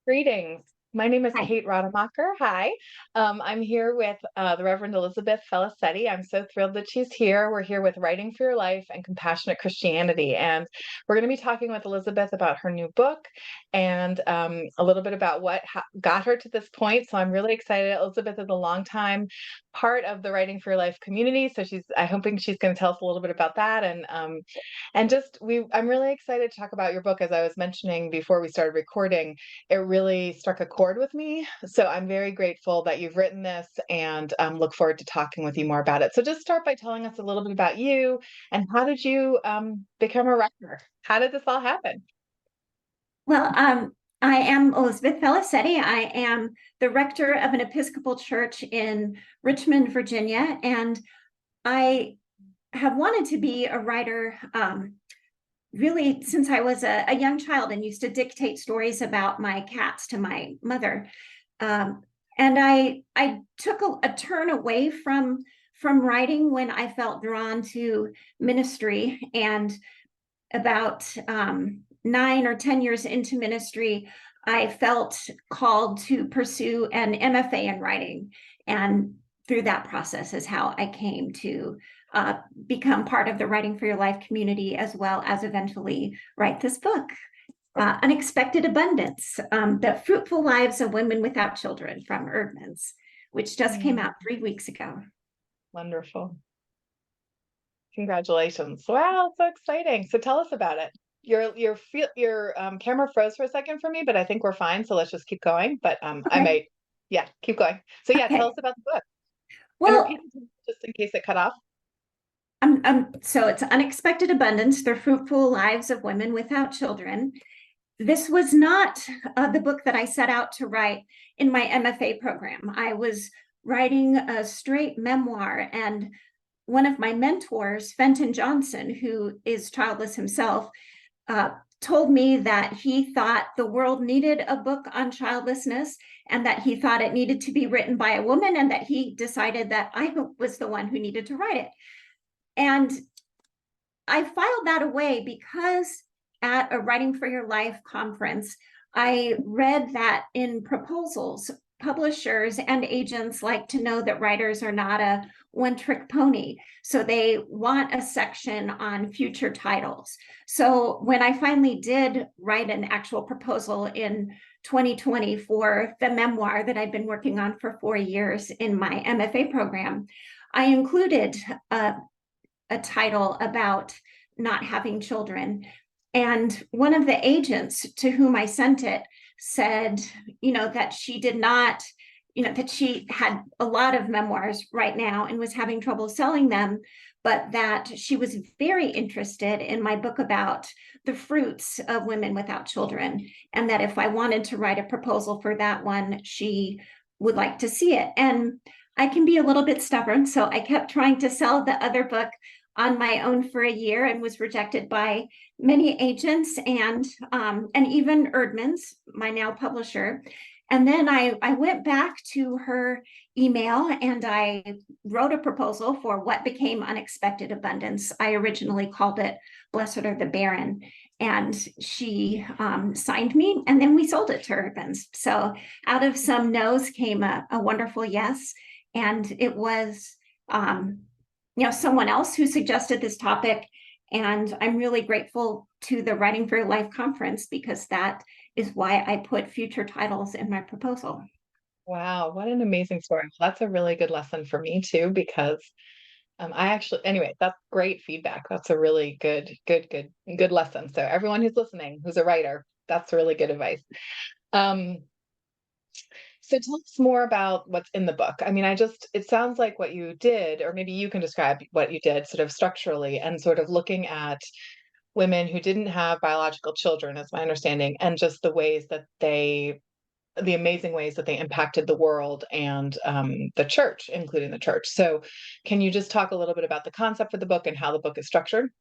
Greetings. My name is Hi. Kate Rademacher. Hi. I'm here with the Reverend Elizabeth Felicetti. I'm so thrilled that she's here. We're here with Writing for Your Life and Compassionate Christianity. And we're going to be talking with Elizabeth about her new book and a little bit about what got her to this point. So I'm really excited. Elizabeth is a longtime part of the Writing for Your Life community. So I'm hoping she's going to tell us a little bit about that. I'm really excited to talk about your book. As I was mentioning before we started recording, it really struck a chord with me. So I'm very grateful that you've written this and look forward to talking with you more about it. So just start by telling us a little bit about you and how did you become a writer? How did this all happen? Well, I am Elizabeth Felicetti. I am the rector of an Episcopal church in Richmond, Virginia, and I have wanted to be a writer really since I was a young child and used to dictate stories about my cats to my mother. Um, and I took a turn away from writing when I felt drawn to ministry. And about 9 or 10 years into ministry, I felt called to pursue an MFA in writing. And through that process is how I came to become part of the Writing for Your Life community, as well as eventually write this book, Unexpected Abundance, The Fruitful Lives of Women Without Children from Erdman's, which just came Mm, out 3 weeks ago. wonderful. Congratulations. Wow, so exciting. So tell us about it. Your camera froze for a second for me, but I think we're fine. So let's just keep going. But Okay. yeah, keep going. So yeah, tell us Okay. about the book and Well, repeat it just in case it cut off. so it's Unexpected Abundance, The Fruitful Lives of Women Without Children. This was not the book that I set out to write in my MFA program. I was writing a straight memoir, and one of my mentors, Fenton Johnson, who is childless himself, uh, told me that he thought the world needed a book on childlessness and that he thought it needed to be written by a woman, and that he decided that I was the one who needed to write it. And I filed that away because at a Writing for Your Life conference, I read that in proposals, publishers and agents like to know that writers are not a one-trick pony. So they want a section on future titles. So when I finally did write an actual proposal in 2020 for the memoir that I'd been working on for 4 years in my MFA program, I included a title about not having children. And one of the agents to whom I sent it said, that she did not, that she had a lot of memoirs right now and was having trouble selling them, but that she was very interested in my book about the fruits of women without children. And that if I wanted to write a proposal for that one, she would like to see it. And I can be a little bit stubborn. So I kept trying to sell the other book on my own for a year and was rejected by many agents and even Erdman's, my now publisher. And then I went back to her email and I wrote a proposal for what became Unexpected Abundance. I originally called it Blessed Are the Barren. And she signed me, and then we sold it to Erdman's. So out of some no's came a wonderful yes. And it was someone else who suggested this topic. And I'm really grateful to the Writing for Your Life conference because that is why I put future titles in my proposal. Wow, what an amazing story. Well, that's a really good lesson for me too, because anyway, that's great feedback. That's a really good lesson. So everyone who's listening, who's a writer, that's really good advice. Um, so tell us more about what's in the book. I mean, it sounds like what you did, or maybe you can describe what you did sort of structurally and sort of looking at women who didn't have biological children, as my understanding, and just the amazing ways that they impacted the world and the church, including the church. So, can you just talk a little bit about the concept for the book and how the book is structured?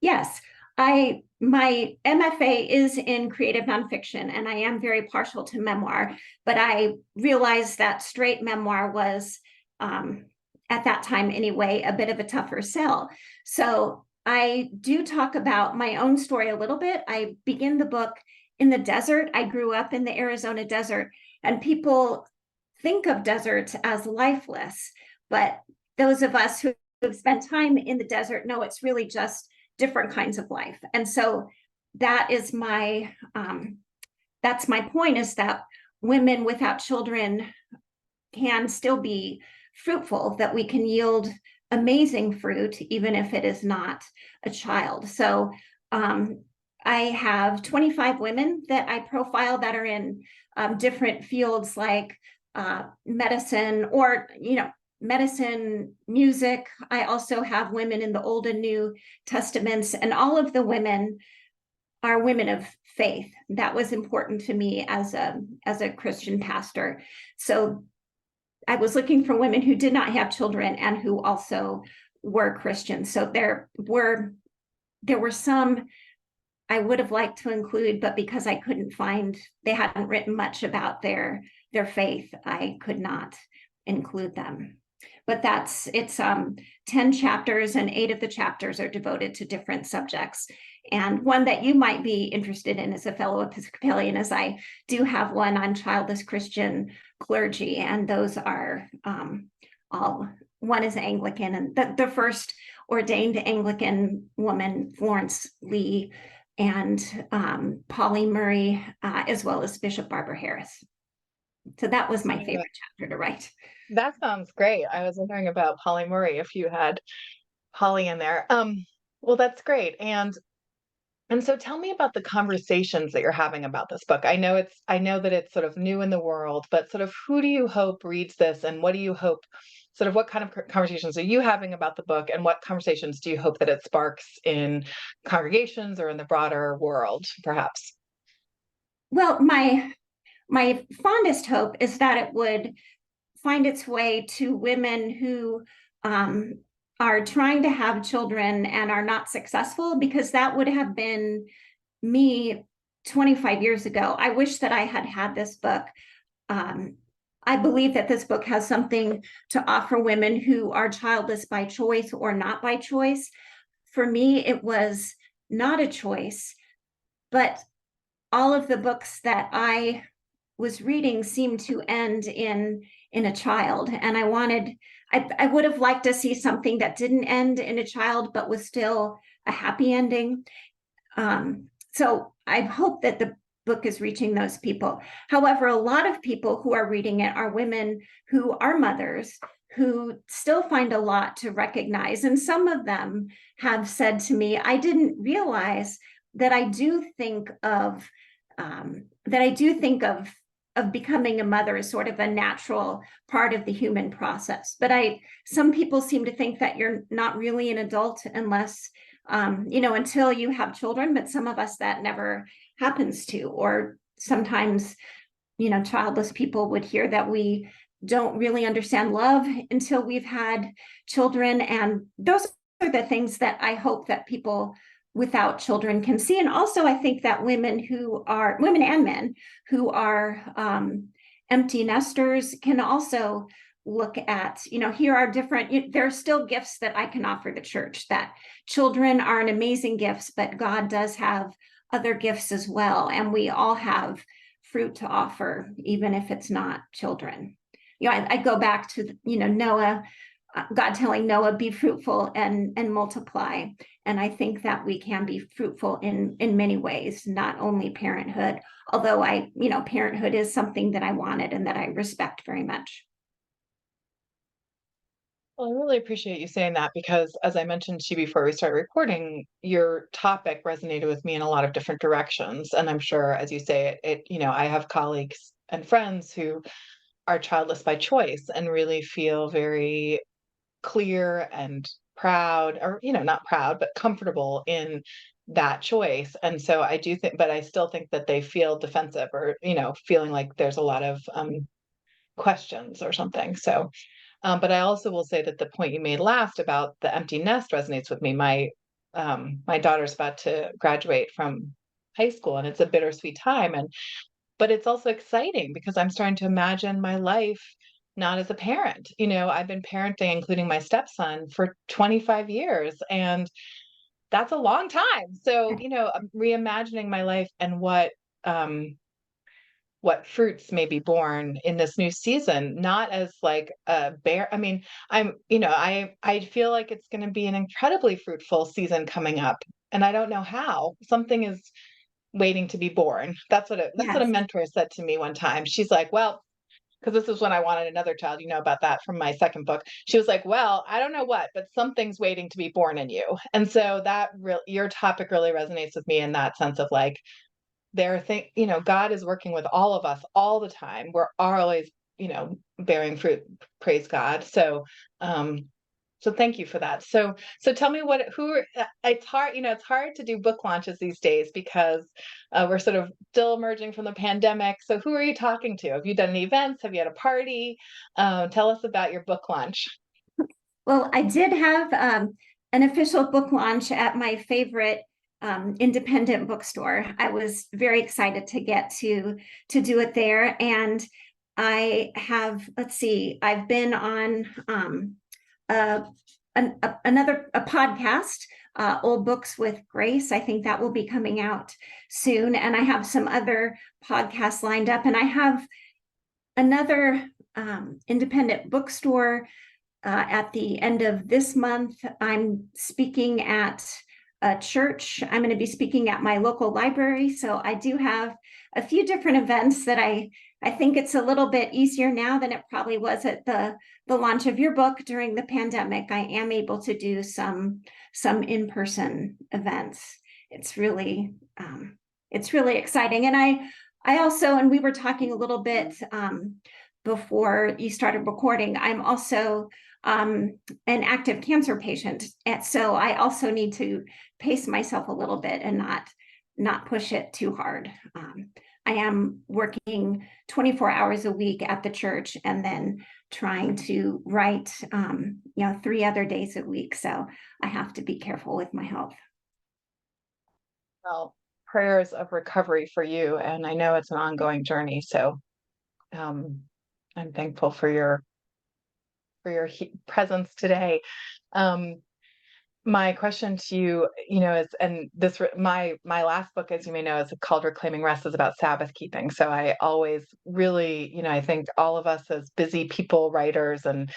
Yes, my MFA is in creative nonfiction, and I am very partial to memoir, but I realized that straight memoir was, at that time anyway, a bit of a tougher sell. So I do talk about my own story a little bit. I begin the book in the desert. I grew up in the Arizona desert, and people think of deserts as lifeless, but those of us who have spent time in the desert know it's really just different kinds of life. And so that is that's my point, is that women without children can still be fruitful, that we can yield amazing fruit, even if it is not a child. So I have 25 women that I profile that are in different fields like medicine, or, medicine, music. I also have women in the Old and New Testaments, and all of the women are women of faith. That was important to me as a Christian pastor. So I was looking for women who did not have children and who also were Christians. So there were some I would have liked to include, but because I couldn't find, they hadn't written much about their faith, I could not include them. But it's 10 chapters, and 8 of the chapters are devoted to different subjects. And one that you might be interested in as a fellow Episcopalian is I do have one on childless Christian clergy, and those are all, one is Anglican, and the first ordained Anglican woman, Florence Lee, and Polly Murray, as well as Bishop Barbara Harris. So that was my favorite chapter to write. That sounds great. I was wondering about Polly Murray, if you had Polly in there. Well, that's great. And so tell me about the conversations that you're having about this book. I know that it's sort of new in the world, but sort of who do you hope reads this, and what do you hope, sort of what kind of conversations are you having about the book, and what conversations do you hope that it sparks in congregations or in the broader world, perhaps? Well, my fondest hope is that it would find its way to women who are trying to have children and are not successful, because that would have been me 25 years ago. I wish that I had had this book. I believe that this book has something to offer women who are childless by choice or not by choice. For me, it was not a choice, but all of the books that I was reading seemed to end in a child, and I would have liked to see something that didn't end in a child but was still a happy ending. So I hope that the book is reaching those people. However, a lot of people who are reading it are women who are mothers, who still find a lot to recognize, and some of them have said to me, I didn't realize that I do think of becoming a mother as sort of a natural part of the human process. But some people seem to think that you're not really an adult unless, until you have children. But some of us, that never happens to. Or sometimes, childless people would hear that we don't really understand love until we've had children. And those are the things that I hope that people without children can see. And also, I think that women and men who are empty nesters can also look at, here are different, there are still gifts that I can offer the church, that children are an amazing gifts, but God does have other gifts as well. And we all have fruit to offer, even if it's not children. I go back to, Noah, God telling Noah, be fruitful and multiply. And I think that we can be fruitful in many ways, not only parenthood, although parenthood is something that I wanted and that I respect very much. Well, I really appreciate you saying that, because as I mentioned to you before we started recording, your topic resonated with me in a lot of different directions. And I'm sure, as you say, I have colleagues and friends who are childless by choice and really feel very clear and proud, or not proud, but comfortable in that choice. And so I do think, but I still think that they feel defensive, or feeling like there's a lot of questions or something. So but I also will say that the point you made last about the empty nest resonates with me. My daughter's about to graduate from high school, and it's a bittersweet time, but it's also exciting because I'm starting to imagine my life not as a parent. I've been parenting, including my stepson, for 25 years, and that's a long time. So, I'm reimagining my life and what what fruits may be born in this new season, not as like a bear. I mean, I feel like it's going to be an incredibly fruitful season coming up, and I don't know how. Something is waiting to be born. That's what a Yes. mentor said to me one time. She's like, "Well, because this is when I wanted another child, you know about that from my second book." She was like, "Well, I don't know what, but something's waiting to be born in you." And so your topic really resonates with me in that sense of like, God is working with all of us all the time. We're always, bearing fruit. Praise God. So thank you for that. So tell me it's hard, it's hard to do book launches these days because we're sort of still emerging from the pandemic. So who are you talking to? Have you done any events? Have you had a party? Tell us about your book launch. Well, I did have an official book launch at my favorite independent bookstore. I was very excited to get to do it there, and I have, let's see, I've been on uh, a podcast, Old Books with Grace. I think that will be coming out soon, and I have some other podcasts lined up, and I have another independent bookstore at the end of this month. I'm speaking at a church. I'm going to be speaking at my local library. So I do have a few different events that I think it's a little bit easier now than it probably was at the launch of your book during the pandemic. I am able to do some in-person events. It's really exciting. And I also, and we were talking a little bit before you started recording, I'm also an active cancer patient. And so I also need to pace myself a little bit and not push it too hard. I am working 24 hours a week at the church and then trying to write, 3 other days a week. So I have to be careful with my health. Well, prayers of recovery for you, and I know it's an ongoing journey. So um, I'm thankful for your presence today. Um, my question to you, is, and my last book, as you may know, is called Reclaiming Rest, is about Sabbath keeping. So I always really, I think all of us as busy people, writers, and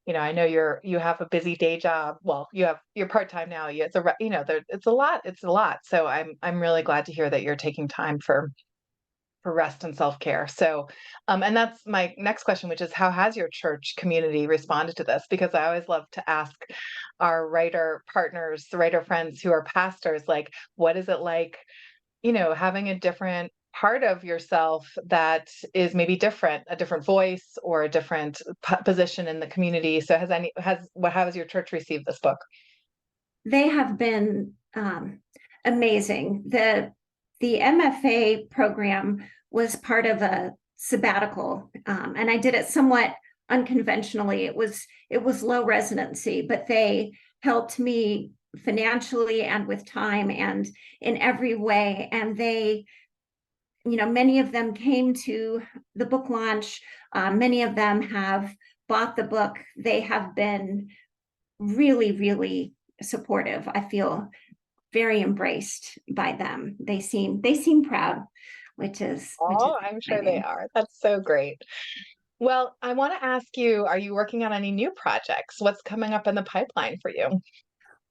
I know you have a busy day job. Well, you're part time now. It's a lot. It's a lot. So I'm really glad to hear that you're taking time for rest and self-care. So, and that's my next question, which is how has your church community responded to this? Because I always love to ask our writer partners, the writer friends who are pastors, like, what is it like, having a different part of yourself that is maybe different, a different voice or a different position in the community. So how has your church received this book? They have been amazing. The MFA program was part of a sabbatical, and I did it somewhat unconventionally. It was low residency, but they helped me financially and with time and in every way. And they, many of them came to the book launch. Many of them have bought the book. They have been really, really supportive. I feel very embraced by them. They seem proud, which is Oh, I'm sure they exciting. are. That's so great. Well, I want to ask you, are you working on any new projects? What's coming up in the pipeline for you?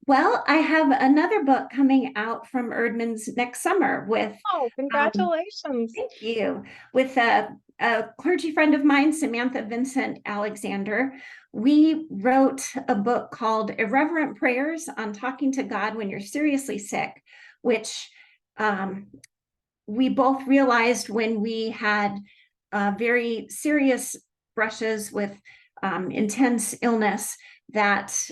Well, I have another book coming out from Erdman's next summer with Oh, um, congratulations. thank you, with a clergy friend of mine, Samantha Vincent Alexander. We wrote a book called Irreverent Prayers on Talking to God When You're Seriously Sick, which um, we both realized when we had very serious brushes with intense illness that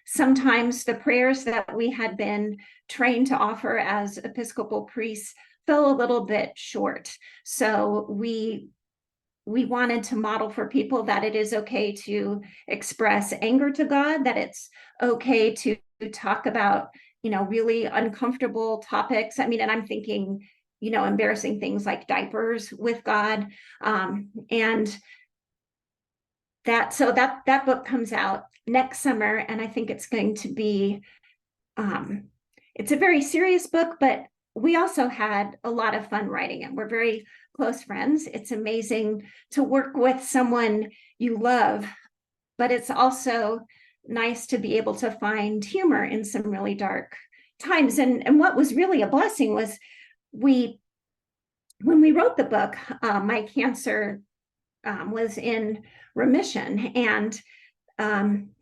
sometimes the prayers that we had been trained to offer as Episcopal priests fell a little bit short. So we wanted to model for people that it is okay to express anger to God, that it's okay to talk about, really uncomfortable topics. I mean, and I'm thinking, embarrassing things like diapers with God. And that book comes out next summer, and I think it's going to be, it's a very serious book, but we also had a lot of fun writing it. We're very close friends. It's amazing to work with someone you love, but it's also nice to be able to find humor in some really dark times. And what was really a blessing was we, when we wrote the book, my cancer was in remission, and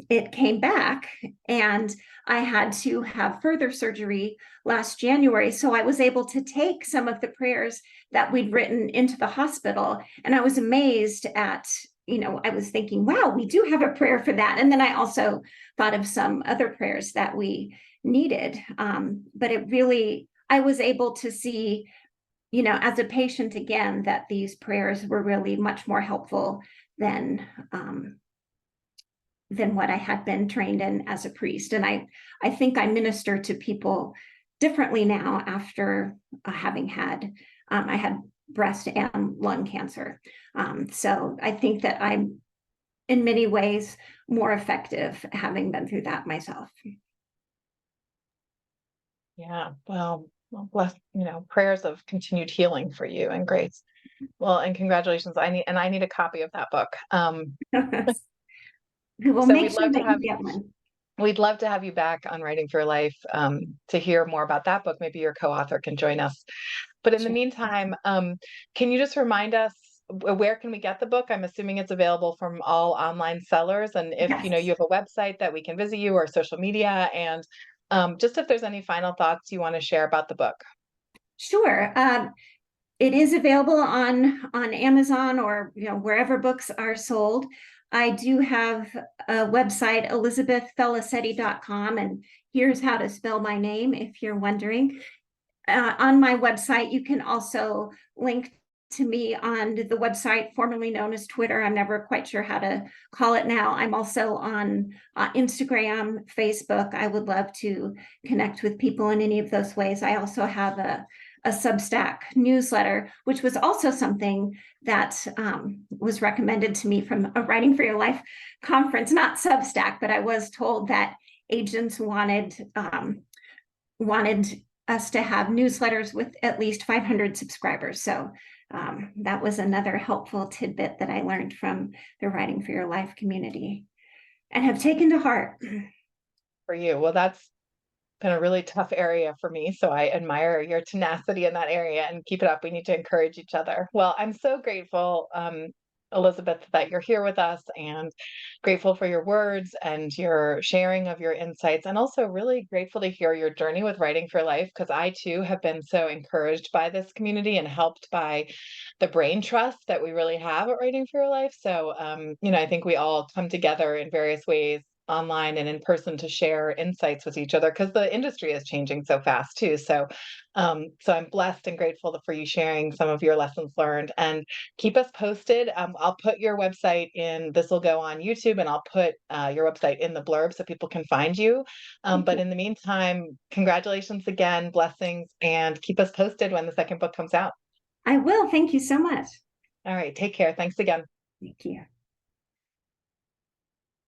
it came back, and I had to have further surgery last January. So I was able to take some of the prayers that we'd written into the hospital. And I was amazed at, I was thinking, wow, we do have a prayer for that. And then I also thought of some other prayers that we needed. But it really, I was able to see, as a patient again, that these prayers were really much more helpful than what I had been trained in as a priest. And I think I minister to people differently now after having had, I had breast and lung cancer. So I think that I'm in many ways more effective having been through that myself. Yeah, well, bless, prayers of continued healing for you and grace. Well, and congratulations. I need a copy of that book. We will So make sure that you get one. we'd love to have you back on Writing for Your Life, to hear more about that book. Maybe your co-author can join us. But in the Sure. meantime, can you just remind us, where can we get the book? I'm assuming it's available from all online sellers. And if you Yes, have a website that we can visit you, or social media, and just if there's any final thoughts you want to share about the book. sure. It is available on Amazon, or wherever books are sold. I do have a website, elizabethfelicetti.com, and here's how to spell my name if you're wondering. On my website, you can also link to me on the website formerly known as Twitter. I'm never quite sure how to call it now. I'm also on Instagram, Facebook. I would love to connect with people in any of those ways. I also have a Substack newsletter, which was also something that was recommended to me from a Writing for Your Life conference, not Substack, but I was told that agents wanted us to have newsletters with at least 500 subscribers. So that was another helpful tidbit that I learned from the Writing for Your Life community and have taken to heart. For you, well, that's been a really tough area for me. So I admire your tenacity in that area, and keep it up. We need to encourage each other. Well, I'm so grateful, Elizabeth, that you're here with us, and grateful for your words and your sharing of your insights, and also really grateful to hear your journey with Writing for Life, because I too have been so encouraged by this community and helped by the brain trust that we really have at Writing for Your Life. So, I think we all come together in various ways, online and in person, to share insights with each other, because the industry is changing so fast too. So, I'm blessed and grateful for you sharing some of your lessons learned, and keep us posted. I'll put your website in, this will go on YouTube, and I'll put your website in the blurb so people can find you. But in the meantime, congratulations again, blessings, and keep us posted when the second book comes out. I will. Thank you so much. All right, take care. Thanks again. Thank you.